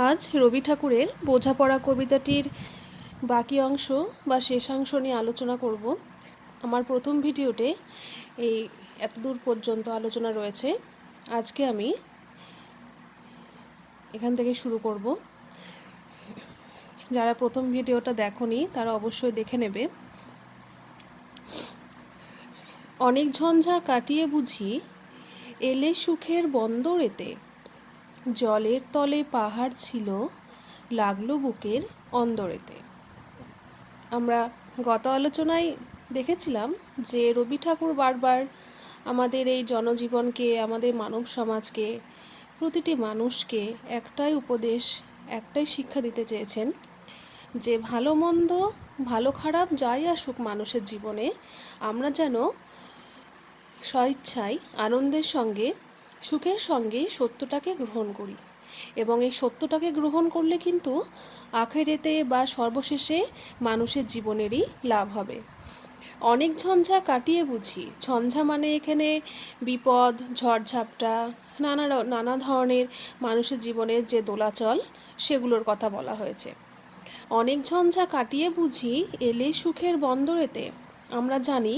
আজ রবি ঠাকুরের বোঝাপড়া কবিতাটির বাকি অংশ বা শেষাংশ নিয়ে আলোচনা করব। আমার প্রথম ভিডিওতে এই এতদূর পর্যন্ত আলোচনা রয়েছে। আজকে আমি এখান থেকে শুরু করব। যারা প্রথম ভিডিওটা দেখোনি তারা অবশ্যই দেখে নেবে। অনেক ঝঞ্ঝা কাটিয়ে বুঝি এলে সুখের বন্দরেতে, জলের তলে পাহাড় ছিল লাগলো বুকের অন্দরেতে। আমরা গত আলোচনায় দেখেছিলাম যে রবি ঠাকুর বারবার আমাদের এই জনজীবনকে, আমাদের মানব সমাজকে, প্রতিটি মানুষকে একটাই উপদেশ, একটাই শিক্ষা দিতে চেয়েছেন যে ভালো মন্দ, ভালো খারাপ যাই আসুক মানুষের জীবনে, আমরা যেন স্বেচ্ছায় আনন্দের সঙ্গে, সুখের সঙ্গে সত্যটাকে গ্রহণ করি। এবং এই সত্যটাকে গ্রহণ করলে কিন্তু আখেরেতে বা সর্বশেষে মানুষের জীবনেরই লাভ হবে। অনেক ঝঞ্ঝা কাটিয়ে বুঝি, ঝঞ্ঝা মানে এখানে বিপদ, ঝড়ঝাপটা, নানা ধরনের মানুষের জীবনের যে দোলাচল, সেগুলোর কথা বলা হয়েছে। অনেক ঝঞ্ঝা কাটিয়ে বুঝি এলে সুখের বন্দরেতে। আমরা জানি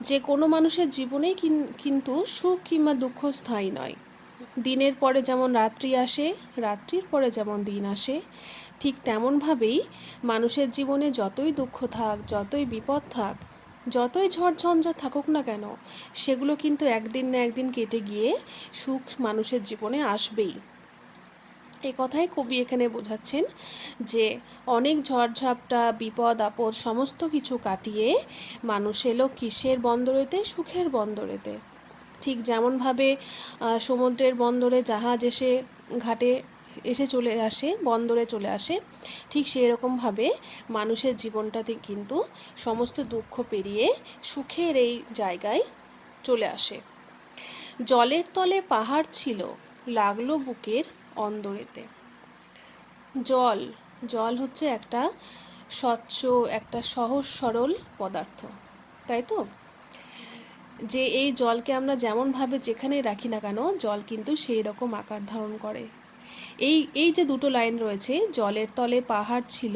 যে কোনো মানুষের জীবনেই কিন্তু সুখ কিংবা দুঃখ স্থায়ী নয়। দিনের পরে যেমন রাত্রি আসে, রাত্রির পরে যেমন দিন আসে, ঠিক তেমনভাবেই মানুষের জীবনে যতই দুঃখ থাক, যতই বিপদ থাক, যতই ঝড়ঝঞ্ঝা থাকুক না কেন, সেগুলো কিন্তু একদিন না একদিন কেটে গিয়ে সুখ মানুষের জীবনে আসবেই। এই কথাই কবি এখানে বোঝাচ্ছেন যে অনেক ঝড়ঝাপটা, বিপদ আপদ সমস্ত কিছু কাটিয়ে মানুষ এলো কিসের বন্দরেতে? সুখের বন্দরেতে। ঠিক যেমনভাবে সমুদ্রের বন্দরে জাহাজ এসে ঘাটে এসে চলে আসে, বন্দরে চলে আসে, ঠিক সেই রকমভাবে মানুষের জীবনটাতে কিন্তু সমস্ত দুঃখ পেরিয়ে সুখের এই জায়গায় চলে আসে। জলের তলে পাহাড় ছিল লাগলো বুকের অন্দরেতে। জল, জল হচ্ছে একটা স্বচ্ছ, একটা সহজ সরল পদার্থ, তাই তো? যে এই জলকে আমরা যেমনভাবে যেখানেই রাখি না কেন, জল কিন্তু সেই রকম আকার ধারণ করে। এই যে দুটো লাইন রয়েছে, জলের তলে পাহাড় ছিল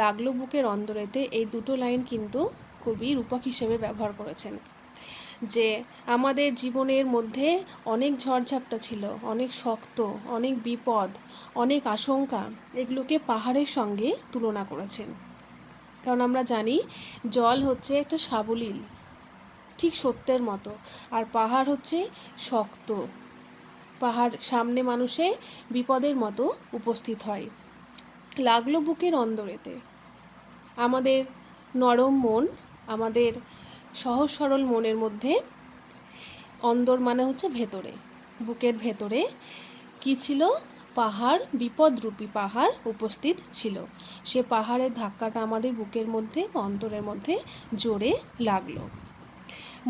লাগলো বুকের অন্দরেতে, এই দুটো লাইন কিন্তু কবি রূপক হিসেবে ব্যবহার করেছেন। যে আমাদের জীবনের মধ্যে অনেক ঝড়ঝাপটা ছিল, অনেক শক্ত, অনেক বিপদ, অনেক আশঙ্কা, এগুলোকে পাহাড়ের সঙ্গে তুলনা করেছেন। কারণ আমরা জানি জল হচ্ছে একটা সাবলীল, ঠিক সত্যের মতো, আর পাহাড় হচ্ছে শক্ত। পাহাড় সামনে মানুষে বিপদের মতো উপস্থিত হয়। লাগলো বুকের অন্দরেতে। আমাদের নরম মন, আমাদের সহজ সরল মনের মধ্যে অন্দর মানে হচ্ছে ভেতরে, বুকের ভেতরে কি ছিল? পাহাড়, বিপদরূপী পাহাড় উপস্থিত ছিল। সে পাহাড়ের ধাক্কাটা আমাদের বুকের মধ্যে, অন্তরের মধ্যে জোরে লাগলো।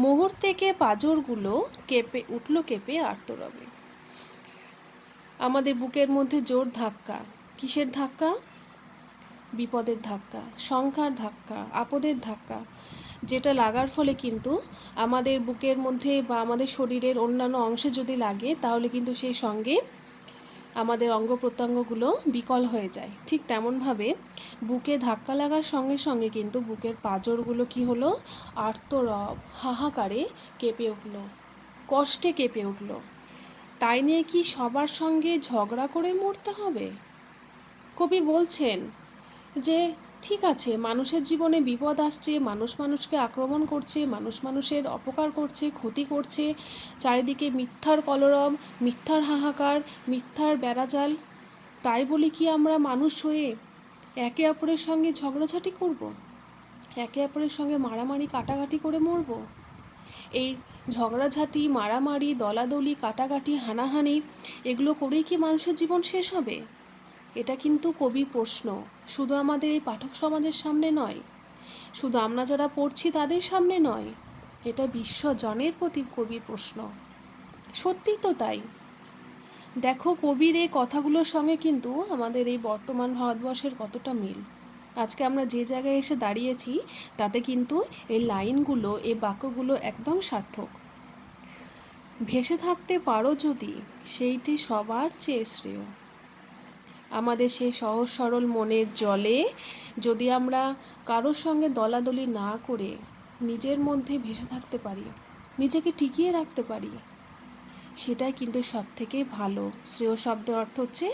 মুহূর্তেকে পাঁজরগুলো কেঁপে উঠল, কেঁপে আর্তরবে। আমাদের বুকের মধ্যে জোর ধাক্কা। কিসের ধাক্কা? বিপদের ধাক্কা, সংখ্যার ধাক্কা, আপদের ধাক্কা, যেটা লাগার ফলে কিন্তু আমাদের বুকের মধ্যে বা আমাদের শরীরের অন্যান্য অংশে যদি লাগে, তাহলে কিন্তু সেই সঙ্গে আমাদের অঙ্গ প্রত্যঙ্গগুলো বিকল হয়ে যায়। ঠিক তেমনভাবে বুকে ধাক্কা লাগার সঙ্গে সঙ্গে কিন্তু বুকের পাঁজরগুলো কি হলো? আর্তরব, হাহাকারে কেঁপে উঠল, কষ্টে কেঁপে উঠল। তাই নিয়ে কি সবার সঙ্গে ঝগড়া করে মরতে হবে? কবি বলছেন যে ঠিক আছে, মানুষের জীবনে বিপদ আসছে, মানুষ মানুষকে আক্রমণ করছে, মানুষ মানুষের অপকার করছে, ক্ষতি করছে, চারিদিকে মিথ্যার কলরব, মিথ্যার হাহাকার, মিথ্যার বেড়াজাল। তাই বলি কি আমরা মানুষ হয়ে একে অপরের সঙ্গে ঝগড়াঝাটি করব? একে অপরের সঙ্গে মারামারি কাটাকাটি করে মরব? এই ঝগড়াঝাটি, মারামারি, দলাদলি, কাটাকাটি, হানাহানি, এগুলো করেই কি মানুষের জীবন শেষ হবে? এটা কিন্তু কবির প্রশ্ন, শুধু আমাদের এই পাঠক সমাজের সামনে নয়, শুধু আমরা যারা পড়ছি তাদের সামনে নয়, এটা বিশ্বজনের প্রতি কবির প্রশ্ন। সত্যিই তো তাই। দেখো কবির এই কথাগুলোর সঙ্গে কিন্তু আমাদের এই বর্তমান ভারতবর্ষের কতটা মিল। আজকে আমরা যে জায়গায় এসে দাঁড়িয়েছি, তাতে কিন্তু এই লাইনগুলো, এই বাক্যগুলো একদম সার্থক। ভেসে থাকতে পারো যদি, সেইটি সবার চেয়ে শ্রেয়। আমাদের সেই সহজ সরল মনের জলে যদি আমরা কারোর সঙ্গে দলাদলি না করে নিজের মধ্যে ভেসে থাকতে পারি, নিজেকে টিকিয়ে রাখতে পারি, সেটাই কিন্তু সব থেকে ভালো। শ্রেয় শব্দের অর্থ হচ্ছে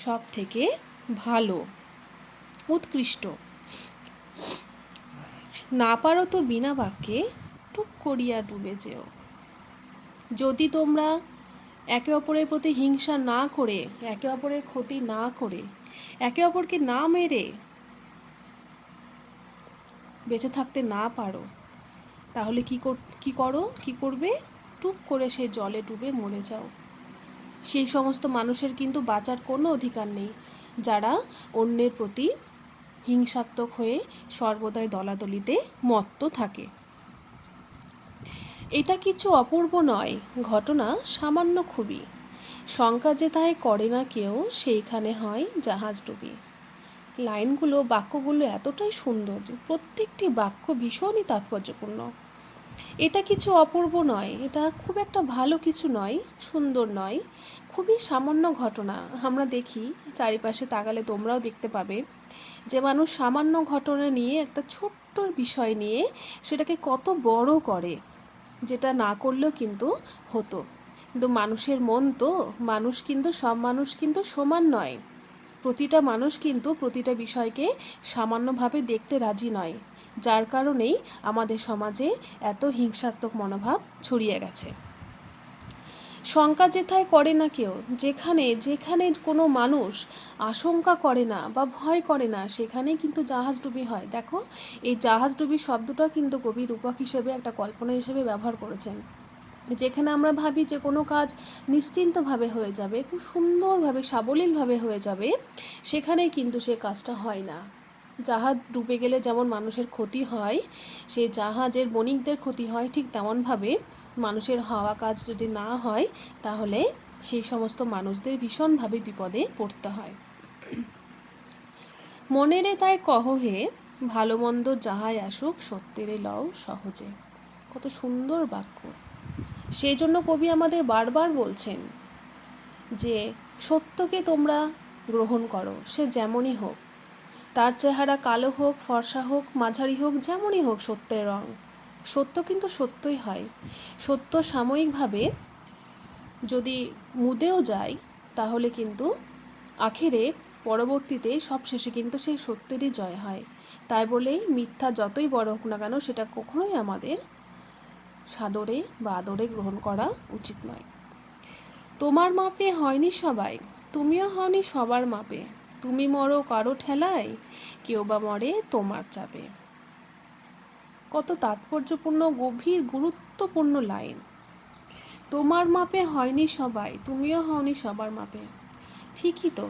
সব থেকে ভালো, উৎকৃষ্ট। না পারো তো বিনা বাক্যে টুক করিয়া ডুবে যেও। যদি তোমরা একে অপরের প্রতি হিংসা না করে, একে অপরের ক্ষতি না করে, একে অপরকে না মেরে বেঁচে থাকতে না পারো, তাহলে কি করবে? টুক করে সেই জলে ডুবে মরে যাও। সেই সমস্ত মানুষের কিন্তু বাঁচার কোনো অধিকার নেই যারা অন্যের প্রতি হিংসাত্মক হয়ে সর্বদাই দলাদলিতে মত্ত থাকে। এটা কিছু অপূর্ব নয়, ঘটনা সামান্য খুবই। শঙ্কা যেথায় করে না কেউ, সেইখানে হয় জাহাজডুবি। লাইনগুলো, বাক্যগুলো এতটাই সুন্দর, প্রত্যেকটি বাক্য ভীষণই তাৎপর্যপূর্ণ। এটা কিছু অপূর্ব নয়, এটা খুব একটা ভালো কিছু নয়, সুন্দর নয়, খুবই সামান্য ঘটনা। আমরা দেখি চারিপাশে তাকালে তোমরাও দেখতে পাবে যে মানুষ সামান্য ঘটনা নিয়ে, একটা ছোট্ট বিষয় নিয়ে সেটাকে কত বড় করে, যেটা না করলেও কিন্তু হতো। কিন্তু মানুষের মন তো, সব মানুষ কিন্তু সমান নয়। প্রতিটা মানুষ কিন্তু প্রতিটা বিষয়কে সামান্যভাবে দেখতে রাজি নয়, যার কারণেই আমাদের সমাজে এত হিংসাত্মক মনোভাব ছড়িয়ে গেছে। শঙ্কা যেথায় করে না কেউ, যেখানে কোনো মানুষ আশঙ্কা করে না বা ভয় করে না, সেখানেই কিন্তু জাহাজডুবি হয়। দেখো, এই জাহাজডুবি শব্দটা কিন্তু কবি রূপক হিসেবে, একটা কল্পনা হিসেবে ব্যবহার করেছেন। যেখানে আমরা ভাবি যে কোনো কাজ নিশ্চিন্তভাবে হয়ে যাবে, খুব সুন্দরভাবে সাবলীলভাবে হয়ে যাবে, সেখানেই কিন্তু সে কাজটা হয় না। জাহাজ ডুবে গেলে যেমন মানুষের ক্ষতি হয়, সেই জাহাজের বণিকদের ক্ষতি হয়, ঠিক তেমনভাবে মানুষের হওয়া কাজ যদি না হয়, তাহলে সেই সমস্ত মানুষদের ভীষণভাবে বিপদে পড়তে হয়। মনেরে তাই কহ হে, ভালো মন্দ যাহাই আসুক, সত্যেরে লও সহজে। কত সুন্দর বাক্য। সেই জন্য কবি আমাদের বারবার বলছেন যে সত্যকে তোমরা গ্রহণ করো, সে যেমনই হোক, তার চেহারা কালো হোক, ফর্সা হোক, মাঝারি হোক, যেমনই হোক সত্যের রং। সত্য কিন্তু সত্যই হয়। সত্য সাময়িকভাবে যদি মুদেও যায়, তাহলে কিন্তু আখেরে পরবর্তীতে সবশেষে কিন্তু সেই সত্যেরই জয় হয়। তাই বলেই মিথ্যা যতই বড় হোক না কেন, সেটা কখনোই আমাদের সাদরে বা আদরে গ্রহণ করা উচিত নয়। তোমার মাপে হয়নি সবাই, তুমিও হওনি সবার মাপে। তুমি মরো কারো ঠেলায়, কেউ বা মরে তোমার চাপে। কত তাৎপর্যপূর্ণ, গভীর, গুরুত্বপূর্ণ লাইন। তোমার মাপে হয়নি সবাই, তুমিও হওনি সবার মাপে। ঠিকই তো,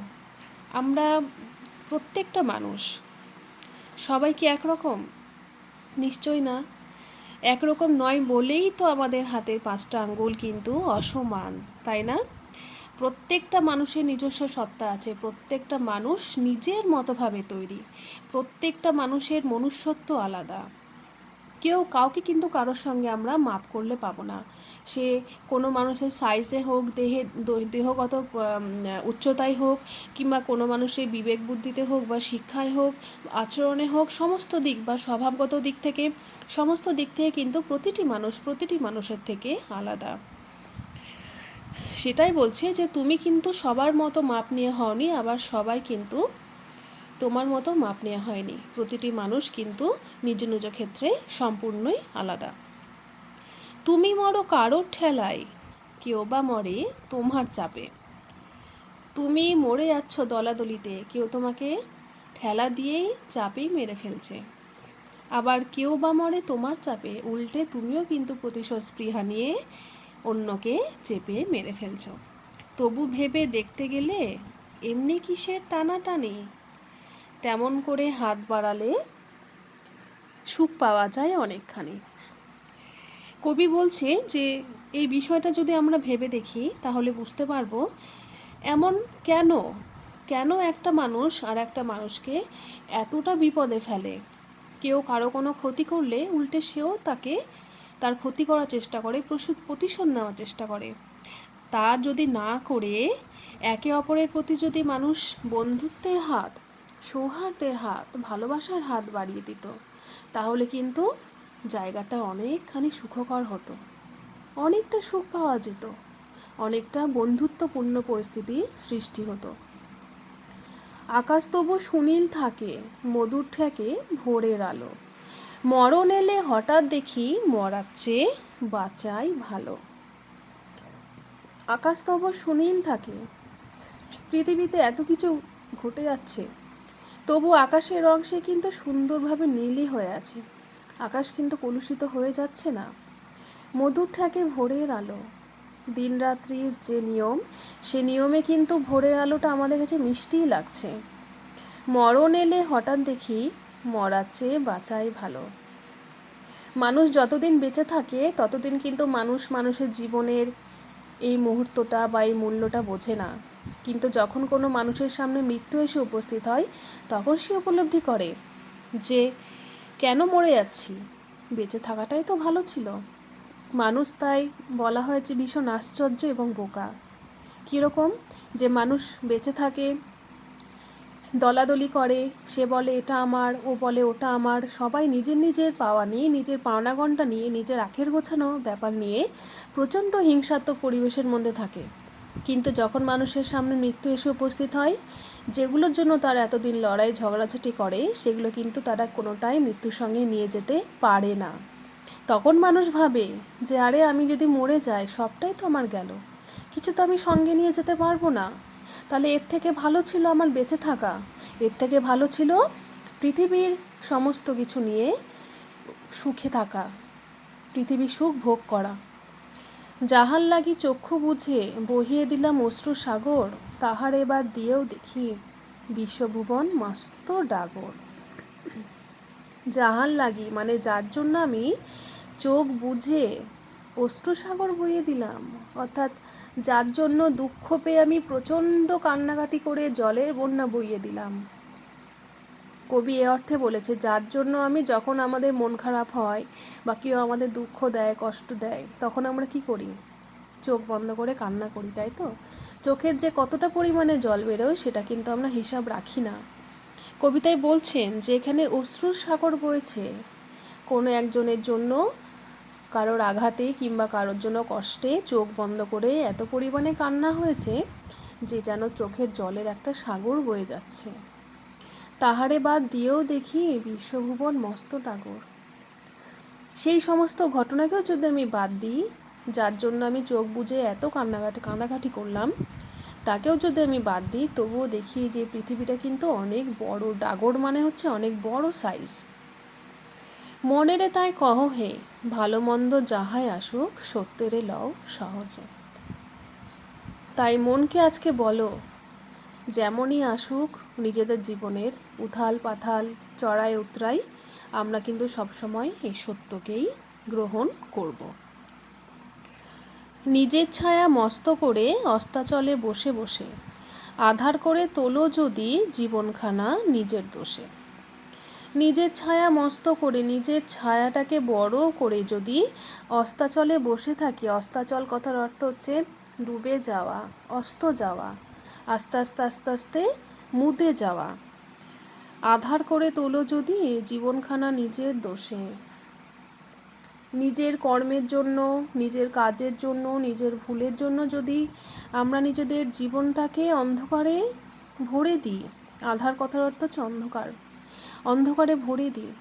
আমরা প্রত্যেকটা মানুষ, সবাই কি একরকম? নিশ্চয়ই না। একরকম নয় বলেই তো আমাদের হাতের 5টা আঙ্গুল কিন্তু অসমান, তাই না? প্রত্যেকটা মানুষের নিজস্ব সত্তা আছে, প্রত্যেকটা মানুষ নিজের মতোভাবে তৈরি, প্রত্যেকটা মানুষের মনুষ্যত্ব আলাদা। কাউকে কিন্তু কারোর সঙ্গে আমরা মাপ করলে পাবো না। সে কোনো মানুষের সাইজে হোক, দেহগত উচ্চতায় হোক, কিংবা কোনো মানুষের বিবেক বুদ্ধিতে হোক, বা শিক্ষায় হোক, আচরণে হোক, সমস্ত দিক বা স্বভাবগত দিক থেকে, সমস্ত দিক থেকে কিন্তু প্রতিটি মানুষের থেকে আলাদা। সেটাই বলছে যে তুমি কিন্তু সবার মতো মাপ নিয়ে হওনি, আবার সবাই কিন্তু তোমার মতো মাপ নেওয়া হয়নি। প্রতিটি মানুষ কিন্তু নিজ নিজ ক্ষেত্রে সম্পূর্ণই আলাদা। তুমি মরো কারোর ঠেলায়, কেউ বা মরে তোমার চাপে। তুমি মরে যাচ্ছ দলাদলিতে, কেউ তোমাকে ঠেলা দিয়েই চাপেই মেরে ফেলছে। আবার কেউ বা মরে তোমার চাপে, উল্টে তুমিও কিন্তু প্রতিশোধ স্পৃহা নিয়ে অন্যকে চেপে মেরে ফেলছ। তবু ভেবে দেখতে গেলে এমনি কিসের টানাটানি, তেমন করে হাত বাড়ালে সুখ পাওয়া যায় অনেকখানি। কবি বলছে যে এই বিষয়টা যদি আমরা ভেবে দেখি, তাহলে বুঝতে পারবো এমন কেন একটা মানুষ আর একটা মানুষকে এতটা বিপদে ফেলে। কেউ কারো কোনো ক্ষতি করলে উল্টে সেও তার ক্ষতি করার চেষ্টা করে, প্রতিশোধ নেওয়ার চেষ্টা করে। তা যদি না করে একে অপরের প্রতি যদি মানুষ বন্ধুত্বের হাত, সৌহার্দ্যের হাত, ভালোবাসার হাত বাড়িয়ে দিত, তাহলে কিন্তু জায়গাটা অনেকখানি সুখকর হতো, অনেকটা সুখ পাওয়া যেত, অনেকটা বন্ধুত্বপূর্ণ পরিস্থিতি সৃষ্টি হতো। আকাশ তবু সুনীল থাকে, মধুর ঠেকে ভোরের আলো, মরণ এলে হঠাৎ দেখি মরার চেয়ে বাঁচাই ভালো। আকাশ তবু সুনীল থাকে, পৃথিবীতে এত কিছু ঘটে যাচ্ছে, তবু আকাশের রং সে কিন্তু সুন্দরভাবে নীলই হয়ে আছে। আকাশ কিন্তু কলুষিত হয়ে যাচ্ছে না। মধুর ঠেকে ভোরের আলো, দিন রাত্রির যে নিয়ম, সে নিয়মে কিন্তু ভোরের আলোটা আমাদের কাছে মিষ্টিই লাগছে। মরণ এলে হঠাৎ দেখি মরার চেয়ে বাঁচাই ভালো। মানুষ যতদিন বেঁচে থাকে ততদিন কিন্তু মানুষের জীবনের এই মুহূর্তটা বা এই মূল্যটা বোঝে না। কিন্তু যখন কোনো মানুষের সামনে মৃত্যু এসে উপস্থিত হয়, তখন সে উপলব্ধি করে যে কেন মরে যাচ্ছি, বেঁচে থাকাটাই তো ভালো ছিল। মানুষ তাই বলা হয় যে ভীষণ আশ্চর্য এবং বোকা। কীরকম? যে মানুষ বেঁচে থাকে, দলাদলি করে, সে বলে এটা আমার, ও বলে ওটা আমার, সবাই নিজের নিজের পাওয়া নিয়ে, নিজের পাওনাগণটা নিয়ে, নিজের আখের গোছানো ব্যাপার নিয়ে প্রচণ্ড হিংসাত্মক পরিবেশের মধ্যে থাকে। কিন্তু যখন মানুষের সামনে মৃত্যু এসে উপস্থিত হয়, যেগুলোর জন্য তারা এতদিন লড়াই ঝগড়াঝাটি করে, সেগুলো কিন্তু তারা কোনোটাই মৃত্যুর সঙ্গে নিয়ে যেতে পারে না। তখন মানুষ ভাবে যে আরে আমি যদি মরে যাই, সবটাই তো আমার গেল, কিছু তো আমি সঙ্গে নিয়ে যেতে পারবো না। তাহলে এর থেকে ভালো ছিল আমার বেঁচে থাকা, এর থেকে ভালো ছিল পৃথিবীর সমস্ত কিছু নিয়ে সুখে থাকা, পৃথিবীর সুখ ভোগ করা। যাহার লাগি চক্ষু বুঝে বহিয়ে দিলাম অশ্রু সাগর, তাহার এবার দিয়েও দেখি বিশ্বভুবন মস্ত ডাগর। যাহার লাগি মানে যার জন্য আমি চোখ বুঝে অশ্রুসাগর বইয়ে দিলাম, অর্থাৎ যার জন্য দুঃখ পেয়ে আমি প্রচণ্ড কান্নাকাটি করে জলের বন্যা বইয়ে দিলাম। কবি এ অর্থে বলেছে, যার জন্য আমি, যখন আমাদের মন খারাপ হয় বা কেউ আমাদের দুঃখ দেয়, কষ্ট দেয়, তখন আমরা কি করি? চোখ বন্ধ করে কান্না করি, তাই তো? চোখের যে কতটা পরিমাণে জল বেরোয় সেটা কিন্তু আমরা হিসাব রাখি না। কবিতায় বলছেন যে এখানে অশ্রুর সাগর বয়েছে কোনো একজনের জন্য, কারোর আঘাতে কিংবা কারোর জন্য কষ্টে চোখ বন্ধ করে এত পরিমাণে কান্না হয়েছে যে যেন চোখের জলের একটা সাগর বয়ে যাচ্ছে। তাহারে বাদ দিয়েও দেখি বিশ্বভুবন মস্ত ডাগর। সেই সমস্ত ঘটনাকেও যদি আমি বাদ দিই, যার জন্য আমি চোখ বুজে এত কান্নাকাটি করলাম, তাকেও যদি আমি বাদ দিই, তবুও দেখি যে পৃথিবীটা কিন্তু অনেক বড়। ডাগর মানে হচ্ছে অনেক বড় সাইজ। মনেরে তাই কহ হে, ভালো মন্দ যাহাই আসুক, সত্যেরে লও সহজে। তাই মনকে আজকে বলো, যেমনই আসুক নিজেদের জীবনের উথাল পাথাল, চড়াই উতরাই, আমরা কিন্তু সবসময় এই সত্যকেই গ্রহণ করব। নিজের ছায়া মস্ত করে অস্তাচলে বসে বসে, আধার করে তোলো যদি জীবনখানা নিজের দোষে। নিজের ছায়া মস্ত করে, নিজের ছায়াটাকে বড় করে যদি অস্তাচলে বসে থাকি, অস্তাচল কথার অর্থ হচ্ছে ডুবে যাওয়া, অস্ত যাওয়া, আস্তে আস্তে আস্তে আস্তে মুদে যাওয়া। আধার করে তোলো যদি জীবনখানা নিজের দোষে। নিজের কর্মের জন্য, নিজের কাজের জন্য, নিজের ভুলের জন্য যদি আমরা নিজেদের জীবনটাকে অন্ধকারে ভরে দিই, আধার কথার অর্থ হচ্ছে অন্ধকার, অন্ধকারে ভরে দিই,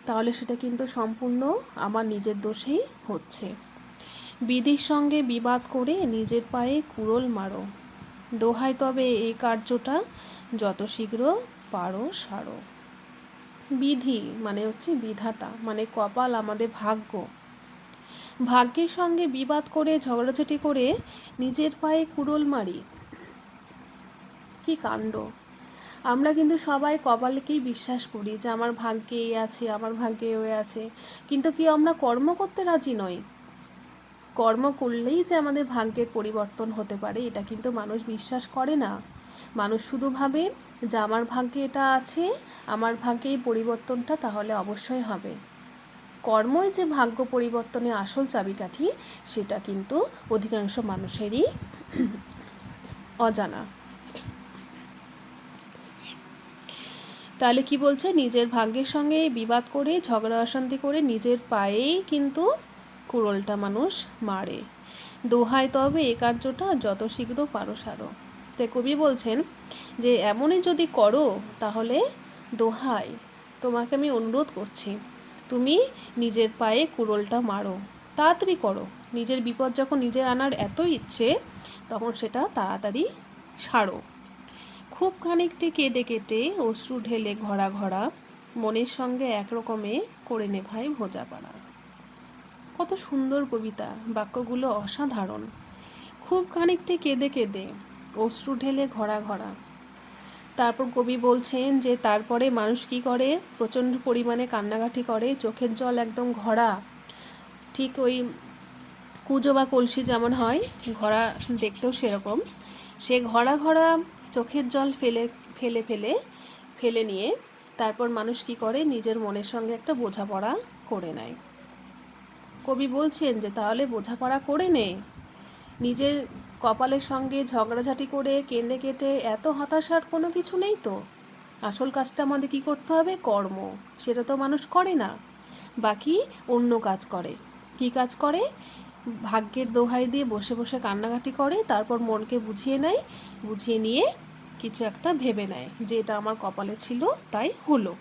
তাহলে সেটা কিন্তু সম্পূর্ণ আমার নিজের দোষেই হচ্ছে। বিধির সঙ্গে বিবাদ করে নিজের পায়ে কুড়োল মারো, দোহাই তবে এই কার্যটা যত শীঘ্র পারো সারো। বিধি মানে হচ্ছে বিধাতা, মানে কপাল, আমাদের ভাগ্য। ভাগ্যের সঙ্গে বিবাদ করে, ঝগড়াঝাটি করে নিজের পায়ে কুড়োল মারি, কি কাণ্ড! আমরা কিন্তু সবাই কপালকেই বিশ্বাস করি যে আমার ভাগ্যে এই আছে, আমার ভাগ্যে ওই আছে, কিন্তু কি আমরা কর্ম করতে রাজি নই। কর্ম করলেই যে আমাদের ভাগ্যের পরিবর্তন হতে পারে, এটা কিন্তু মানুষ বিশ্বাস করে না। মানুষ শুধু ভাবে যে আমার ভাগ্যে এটা আছে, আমার ভাগ্যে এই পরিবর্তনটা তাহলে অবশ্যই হবে। কর্মই যে ভাগ্য পরিবর্তনের আসল চাবিকাঠি, সেটা কিন্তু অধিকাংশ মানুষেরই অজানা। তাহলে কি বলছে, নিজের ভাগ্যের সঙ্গে বিবাদ করে ঝগড়া অশান্তি করে নিজের পায়েই কিন্তু কুড়োলটা মানুষ মারে। দোহাই তবে এ কার্যটা যত শীঘ্র পারো সারো। তাই কবি বলছেন যে এমনই যদি করো তাহলে দোহাই তোমাকে আমি অনুরোধ করছি, তুমি নিজের পায়ে কুড়োলটা মারো, তাড়াতাড়ি করো। নিজের বিপদ যখন নিজে আনার এত ইচ্ছে, তখন সেটা তাড়াতাড়ি সারো। খুব খানিকটি কেঁদে কেটে অশ্রু ঢেলে ঘরা ঘরা মনের সঙ্গে একরকমে করে নে ভাই ভোজাপাড়া। কত সুন্দর কবিতা, বাক্যগুলো অসাধারণ। খুব খানিকটি কেঁদে কেঁদে অশ্রু ঢেলে ঘরা ঘরা। তারপর কবি বলছেন যে তারপরে মানুষ কি করে, প্রচণ্ড পরিমাণে কান্নাকাটি করে, চোখের জল একদম ঘরা, ঠিক ওই কুজো বা কলসি যেমন হয় ঘরা, দেখতেও সেরকম। সে ঘরা ঘরা চোখের জল ফেলে ফেলে ফেলে ফেলে নিয়ে তারপর মানুষ কি করে, নিজের মনের সঙ্গে একটা বোঝাপড়া করে নেয়। কবি বলছেন যে তাহলে বোঝাপড়া করে নে, নিজের কপালের সঙ্গে ঝগড়াঝাটি করে কেঁদে কেটে এত হতাশার কোনো কিছু নেই তো। আসল কাজটা আমাদের কী করতে হবে, কর্ম। সেটা তো মানুষ করে না, বাকি অন্য কাজ করে। কী কাজ করে, ভাগ্যের দোহাই দিয়ে বসে বসে কান্নাকাটি করে, তারপর মনকে বুঝিয়ে নেয়, বুঝিয়ে নিয়ে কিছু একটা ভেবে নেয় যে এটা আমার কপালে ছিল তাই হলো।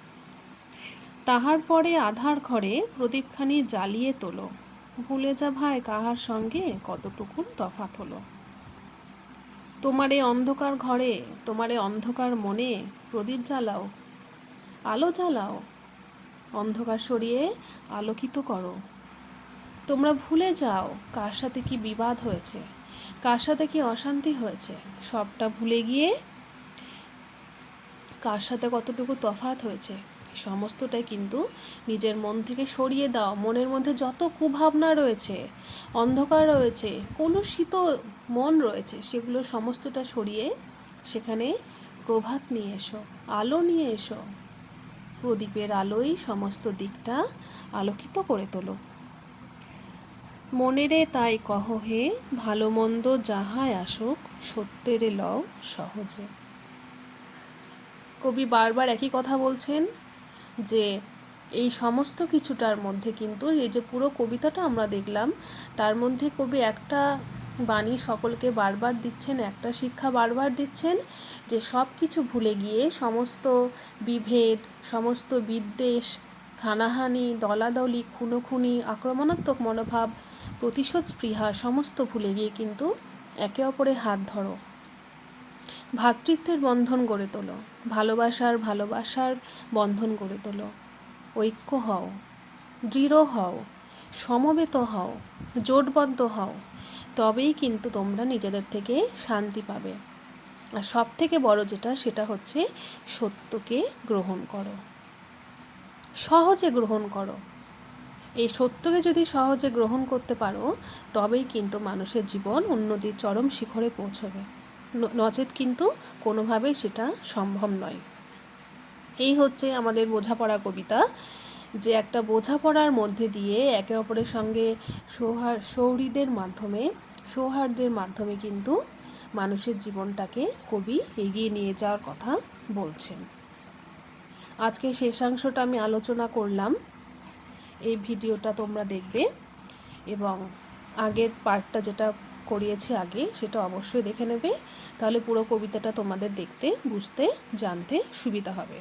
তাহার পরে আধার ঘরে প্রদীপখানি জ্বালিয়ে তোলো, ভুলে যা ভাই কাহার সঙ্গে কতটুকুন তফাৎ হলো। তোমার এই অন্ধকার ঘরে, তোমার এই অন্ধকার মনে প্রদীপ জ্বালাও, আলো জ্বালাও, অন্ধকার সরিয়ে আলোকিত করো। তোমরা ভুলে যাও কার সাথে কি বিবাদ হয়েছে, কার সাথে কি অশান্তি হয়েছে, সবটা ভুলে গিয়ে কার সাথে কতটুকু তফাৎ হয়েছে সমস্তটাই কিন্তু নিজের মন থেকে সরিয়ে দাও। মনের মধ্যে যত কুভাবনা রয়েছে, অন্ধকার রয়েছে, কলুষিত মন রয়েছে, সেগুলো সমস্তটা সরিয়ে সেখানে প্রভাত নিয়ে এসো, আলো নিয়ে এসো। প্রদীপের আলোই সমস্ত দিকটা আলোকিত করে তোলো। মনেরে তাই কহ হে, ভালো মন্দ যাহাই আসুক, সত্যেরে লও সহজে। কবি বারবার একই কথা বলছেন যে এই সমস্ত কিছুটার মধ্যে কিন্তু এই যে পুরো কবিতাটা আমরা দেখলাম, তার মধ্যে কবি একটা বাণী সকলকে বারবার দিচ্ছেন, একটা শিক্ষা বারবার দিচ্ছেন যে সব কিছু ভুলে গিয়ে সমস্ত বিভেদ, সমস্ত বিদ্বেষ, হানাহানি, দলাদলি, খুনোখুনি, আক্রমণাত্মক মনোভাব, প্রতিশোধ স্পৃহা সমস্ত ভুলে গিয়ে কিন্তু একে অপরের হাত ধরো, ভ্রাতৃত্বের বন্ধন গড়ে তোলো, ভালোবাসার বন্ধন গড়ে তোলো, ঐক্য হও, দৃঢ় হও, সমবেত হও, জোটবদ্ধ হও, তবেই কিন্তু তোমরা নিজেদের থেকে শান্তি পাবে। আর সব থেকে বড় যেটা, সেটা হচ্ছে সত্যকে গ্রহণ করো, সহজে গ্রহণ করো। এই সত্যকে যদি সহজে গ্রহণ করতে পারো, তবেই কিন্তু মানুষের জীবন উন্নতির চরম শিখরে পৌঁছবে, নচেত কিন্তু কোনোভাবেই সেটা সম্ভব নয়। এই হচ্ছে আমাদের বোঝাপড়া কবিতা, যে একটা বোঝাপড়ার মধ্যে দিয়ে একে অপরের সঙ্গে সৌহার্দ্যের মাধ্যমে কিন্তু মানুষের জীবনটাকে কবি এগিয়ে নিয়ে যাওয়ার কথা বলছেন। আজকে শেষাংশটা আমি আলোচনা করলাম, এই ভিডিওটা তোমরা দেখবে এবং আগের পার্টটা যেটা করিয়েছি আগে সেটা অবশ্যই দেখে নেবে, তাহলে পুরো কবিতাটা তোমাদের দেখতে, বুঝতে, জানতে সুবিধা হবে।